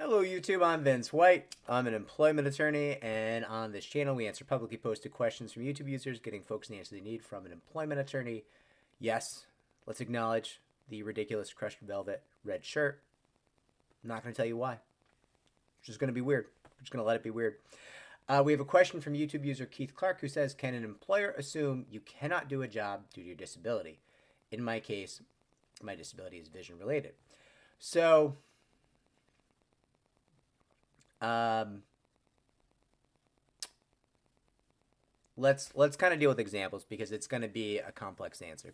Hello YouTube, I'm Vince White. I'm an employment attorney, and on this channel we answer publicly posted questions from YouTube users, getting folks the answer they need from an employment attorney. Yes, let's acknowledge the ridiculous crushed velvet red shirt. I'm not going to tell you why. It's just going to be weird. I'm just going to let it be weird. We have a question from YouTube user Keith Clark who says, can an employer assume you cannot do a job due to your disability? In my case, my disability is vision related. So let's kind of deal with examples because it's going to be a complex answer.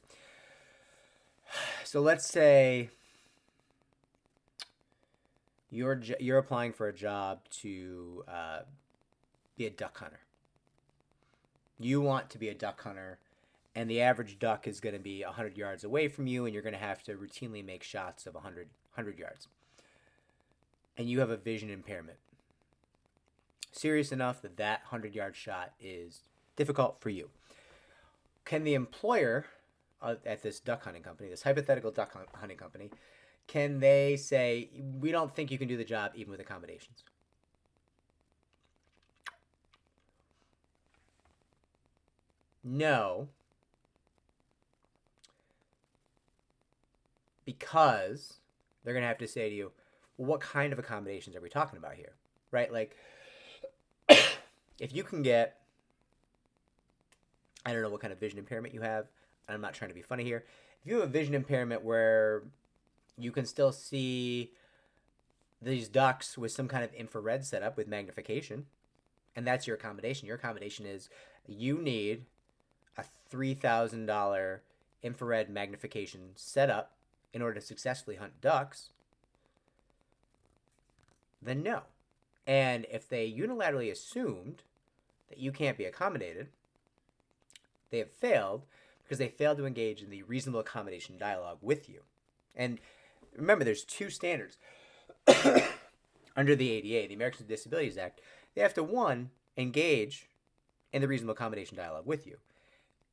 So let's say you're applying for a job to be a duck hunter. You want to be a duck hunter, and the average duck is going to be 100 yards away from you, and you're going to have to routinely make shots of 100 yards. And you have a vision impairment. Serious enough that 100-yard shot is difficult for you. Can the employer at this duck hunting company, this hypothetical duck hunting company, can they say, we don't think you can do the job even with accommodations? No. Because they're going to have to say to you, well, what kind of accommodations are we talking about here? Right? Like, if you can get, I don't know what kind of vision impairment you have. I'm not trying to be funny here. If you have a vision impairment where you can still see these ducks with some kind of infrared setup with magnification, and that's your accommodation. Your accommodation is you need a $3,000 infrared magnification setup in order to successfully hunt ducks, then no. And if they unilaterally assumed that you can't be accommodated, they have failed because they failed to engage in the reasonable accommodation dialogue with you. And remember, there's two standards under the ADA, the Americans with Disabilities Act. They have to, one, engage in the reasonable accommodation dialogue with you.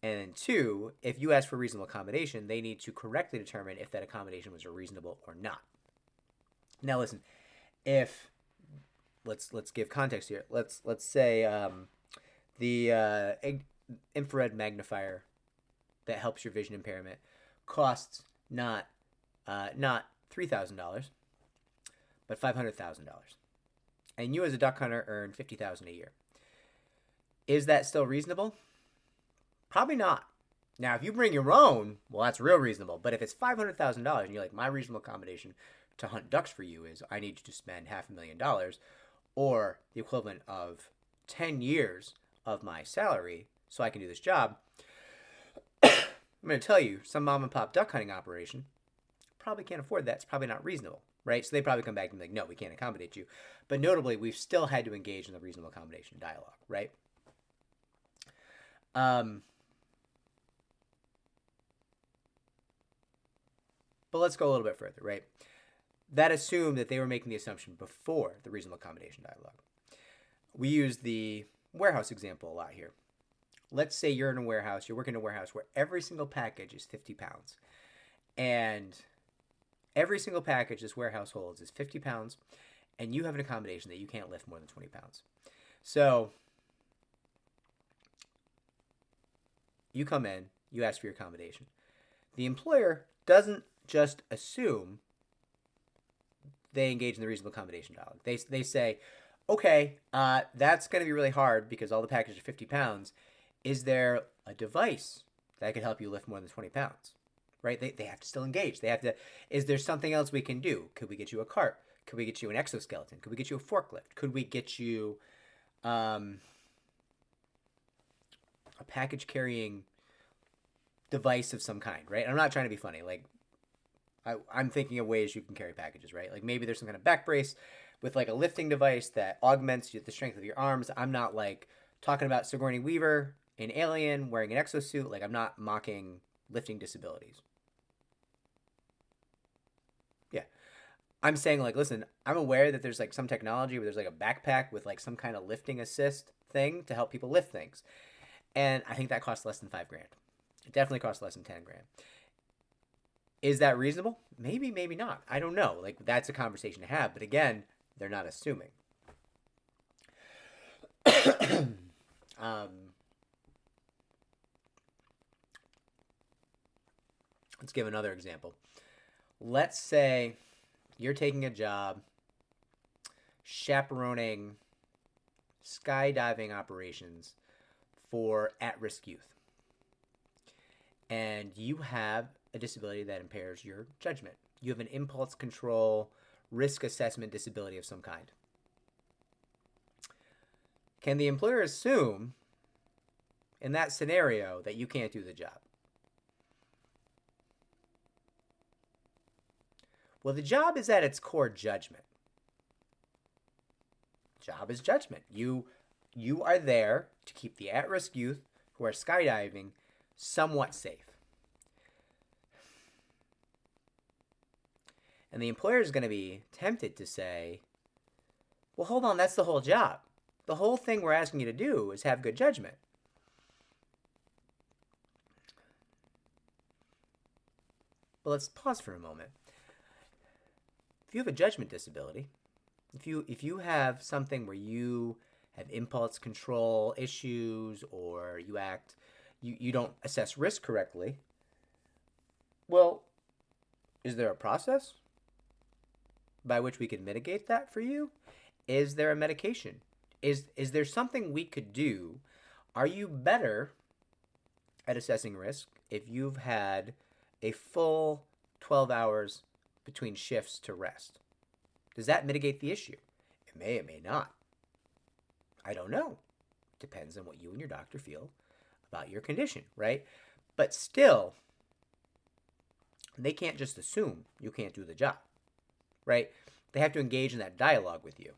And two, if you ask for reasonable accommodation, they need to correctly determine if that accommodation was reasonable or not. Now listen, if let's give context here. Let's say the infrared magnifier that helps your vision impairment costs not $3,000, but $500,000, and you as a duck hunter earn $50,000 a year. Is that still reasonable? Probably not. Now, if you bring your own, well, that's real reasonable. But if it's $500,000 and you're like, my reasonable accommodation to hunt ducks for you is I need you to spend $500,000 or the equivalent of 10 years of my salary so I can do this job, I'm going to tell you, some mom and pop duck hunting operation probably can't afford that. It's probably not reasonable, right? So they probably come back and be like, no, we can't accommodate you. But notably, we've still had to engage in the reasonable accommodation dialogue, right? But let's go a little bit further, right? That assumed that they were making the assumption before the reasonable accommodation dialogue. We use the warehouse example a lot here. Let's say you're in a warehouse, you're working in a warehouse where every single package is 50 pounds. And every single package this warehouse holds is 50 pounds, and you have an accommodation that you can't lift more than 20 pounds. So you come in, you ask for your accommodation. The employer doesn't just assume they engage in the reasonable accommodation dialogue. They say, okay, that's going to be really hard because all the packages are 50 pounds. Is there a device that could help you lift more than 20 pounds? Right? They have to still engage. They have to, is there something else we can do? Could we get you a cart? Could we get you an exoskeleton? Could we get you a forklift? Could we get you a package carrying device of some kind, right? I'm not trying to be funny. Like, I'm thinking of ways you can carry packages, right? Like maybe there's some kind of back brace with like a lifting device that augments the strength of your arms. I'm not like talking about Sigourney Weaver in Alien wearing an exosuit. Like I'm not mocking lifting disabilities. Yeah. I'm saying like, listen, I'm aware that there's like some technology where there's like a backpack with like some kind of lifting assist thing to help people lift things. And I think that costs less than $5,000. It definitely costs less than $10,000. Is that reasonable? Maybe, maybe not. I don't know. Like, that's a conversation to have. But again, They're not assuming. Let's give another example. Let's say you're taking a job chaperoning skydiving operations for at-risk youth. And you have a disability that impairs your judgment. You have an impulse control, risk assessment disability of some kind. Can the employer assume in that scenario that you can't do the job? Well, the job is at its core judgment. Job is judgment. You are there to keep the at-risk youth who are skydiving somewhat safe. And the employer is going to be tempted to say, well, hold on, that's the whole job. The whole thing we're asking you to do is have good judgment. But let's pause for a moment. If you have a judgment disability, if you have something where you have impulse control issues or you don't assess risk correctly, well, is there a process by which we can mitigate that for you? Is there a medication? Is there something we could do? Are you better at assessing risk if you've had a full 12 hours between shifts to rest? Does that mitigate the issue? It may not. I don't know. Depends on what you and your doctor feel about your condition, right? But still, they can't just assume you can't do the job, right? They have to engage in that dialogue with you.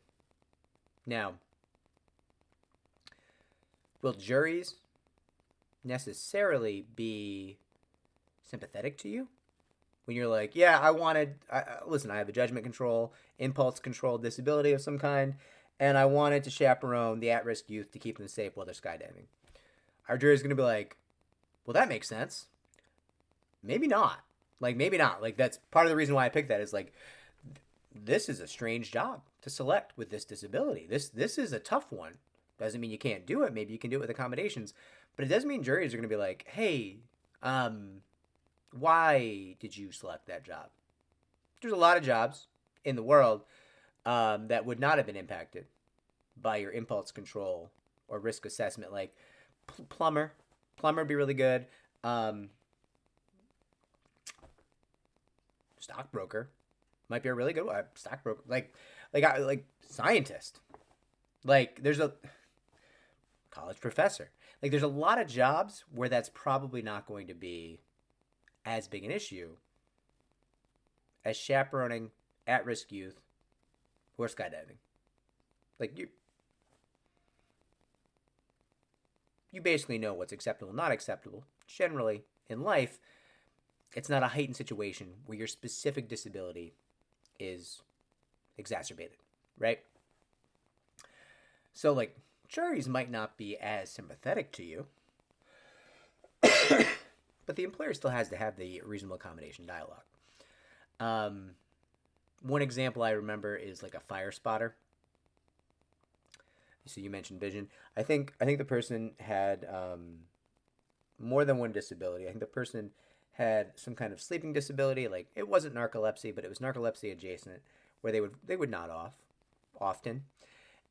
Now, will juries necessarily be sympathetic to you when you're like, yeah, listen, I have a judgment control, impulse control disability of some kind, and I wanted to chaperone the at-risk youth to keep them safe while they're skydiving? Our jury's going to be like, well, that makes sense. Maybe not. Maybe not. That's part of the reason why I picked that is this is a strange job to select with this disability. This is a tough one. Doesn't mean you can't do it. Maybe you can do it with accommodations. But it does mean juries are going to be like, hey, why did you select that job? There's a lot of jobs in the world that would not have been impacted by your impulse control or risk assessment, like plumber. Plumber would be really good. Stockbroker might be a really good one. Stockbroker, like scientist. There's a college professor. There's a lot of jobs where that's probably not going to be as big an issue as chaperoning at-risk youth who are skydiving. You basically know what's acceptable and not acceptable. Generally, in life, it's not a heightened situation where your specific disability is exacerbated, right? So, juries might not be as sympathetic to you, but the employer still has to have the reasonable accommodation dialogue. One example I remember is a fire spotter. So you mentioned vision. I think the person had more than one disability. I think the person had some kind of sleeping disability. It wasn't narcolepsy, but it was narcolepsy adjacent, where they would nod off often.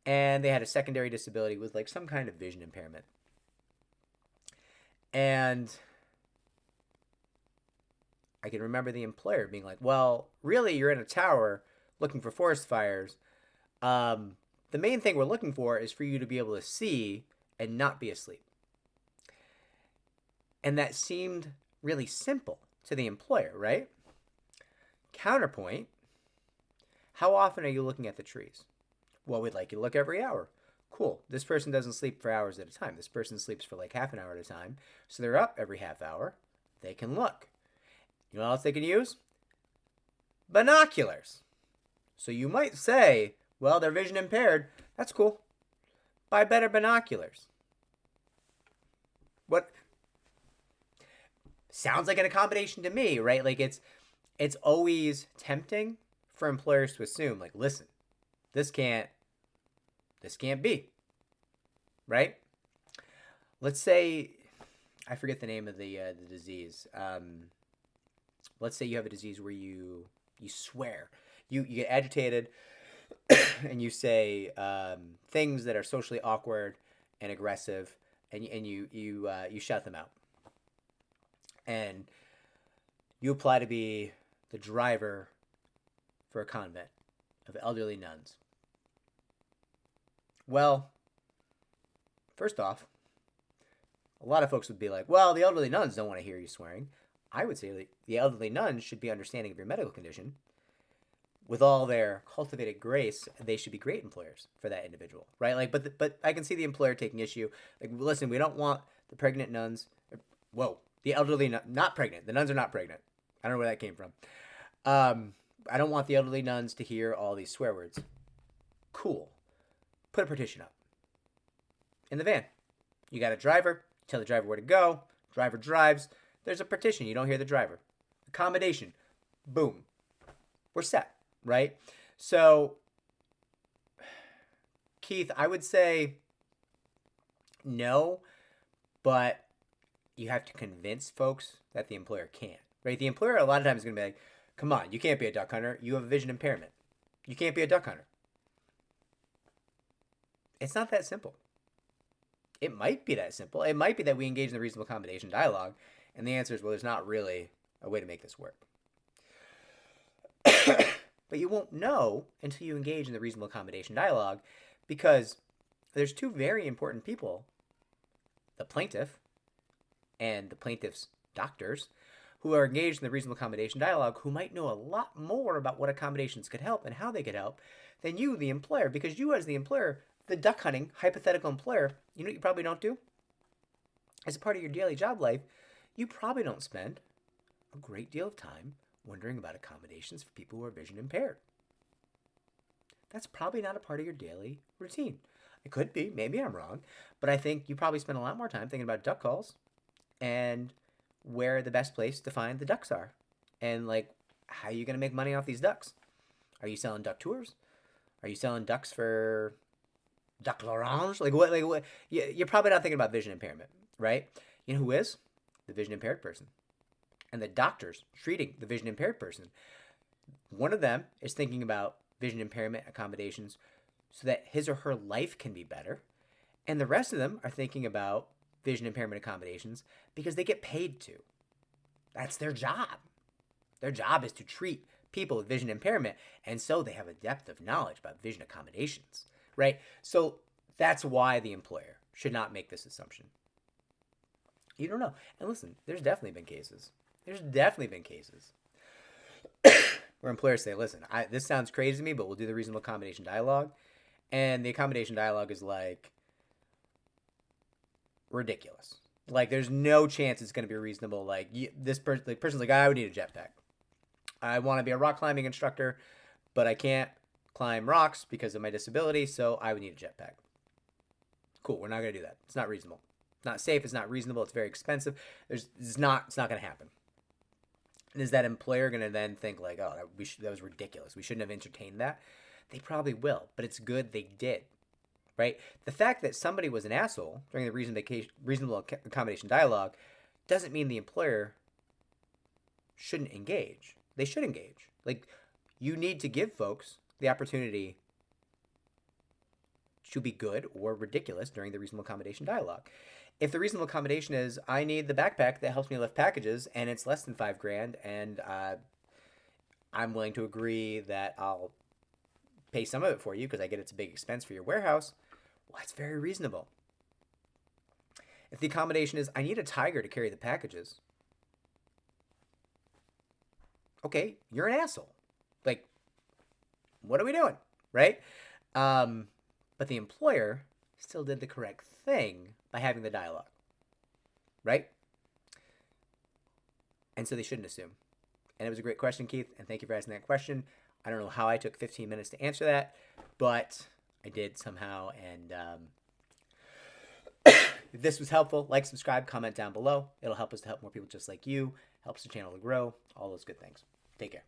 And they had a secondary disability with some kind of vision impairment. And I can remember the employer being like, well, really, you're in a tower looking for forest fires. The main thing we're looking for is for you to be able to see and not be asleep. And that seemed really simple to the employer, right? Counterpoint, how often are you looking at the trees? Well, we'd like you to look every hour. Cool. This person doesn't sleep for hours at a time. This person sleeps for half an hour at a time. So they're up every half hour. They can look. You know what else they can use? Binoculars. So you might say, well, they're vision impaired. That's cool. Buy better binoculars. What? Sounds like an accommodation to me, right? It's always tempting for employers to assume, listen, This can't be, right? Let's say, I forget the name of the disease. Let's say you have a disease where you swear, you get agitated, and you say things that are socially awkward and aggressive, and you shout them out, and you apply to be the driver for a convent of elderly nuns. Well, first off, a lot of folks would be like, well, the elderly nuns don't want to hear you swearing. I would say the elderly nuns should be understanding of your medical condition. With all their cultivated grace, they should be great employers for that individual, right? Like, but I can see the employer taking issue. Like, listen, we don't want the pregnant nuns. The elderly not pregnant. The nuns are not pregnant. I don't know where that came from. I don't want the elderly nuns to hear all these swear words. Cool. Put a petition up in the van. You got a driver. Tell the driver where to go. Driver drives. There's a petition. You don't hear the driver. Accommodation. Boom. We're set, right? So, Keith, I would say no, but you have to convince folks that the employer can't, right? The employer a lot of times is going to be like, come on, you can't be a duck hunter. You have a vision impairment. You can't be a duck hunter. It's not that simple. It might be that simple. It might be that we engage in the reasonable accommodation dialogue, and the answer is, well, there's not really a way to make this work. But you won't know until you engage in the reasonable accommodation dialogue, because there's two very important people, the plaintiff and the plaintiff's doctors, who are engaged in the reasonable accommodation dialogue, who might know a lot more about what accommodations could help and how they could help than you, the employer. Because you, as the employer, the duck hunting hypothetical employer, you know what you probably don't do? As a part of your daily job life, you probably don't spend a great deal of time wondering about accommodations for people who are vision impaired. That's probably not a part of your daily routine. It could be, maybe I'm wrong, but I think you probably spend a lot more time thinking about duck calls and where the best place to find the ducks are, and like, how are you going to make money off these ducks? Are you selling duck tours? Are you selling ducks for duck l'orange? Like what? You're probably not thinking about vision impairment, right? You know who is? The vision impaired person. And the doctors treating the vision impaired person. One of them is thinking about vision impairment accommodations so that his or her life can be better. And the rest of them are thinking about vision impairment accommodations because they get paid to. That's their job. Their job is to treat people with vision impairment, and so they have a depth of knowledge about vision accommodations, right? So that's why the employer should not make this assumption. You don't know. And listen, there's definitely been cases where employers say, listen, this sounds crazy to me, but we'll do the reasonable accommodation dialogue. And the accommodation dialogue is like ridiculous. Like, there's no chance it's going to be reasonable. Like, this person's like, I would need a jetpack. I want to be a rock climbing instructor, but I can't climb rocks because of my disability, so I would need a jetpack. Cool, we're not going to do that. It's not reasonable. It's not safe. It's not reasonable. It's very expensive. It's not going to happen. And is that employer going to then think like, oh, that was ridiculous. We shouldn't have entertained that? They probably will, but it's good they did, right? The fact that somebody was an asshole during the reasonable accommodation dialogue doesn't mean the employer shouldn't engage. They should engage. Like, you need to give folks the opportunity to be good or ridiculous during the reasonable accommodation dialogue. If the reasonable accommodation is, I need the backpack that helps me lift packages and it's less than $5,000, and I'm willing to agree that I'll pay some of it for you because I get it's a big expense for your warehouse, well, that's very reasonable. If the accommodation is, I need a tiger to carry the packages, okay, you're an asshole. Like, what are we doing, right? But the employer still did the correct thing by having the dialogue, right? And so they shouldn't assume. And it was a great question, Keith, and thank you for asking that question. I don't know how I took 15 minutes to answer that, but I did somehow. And if this was helpful, like, subscribe, comment down below. It'll help us to help more people just like you, helps the channel to grow, all those good things. Take care.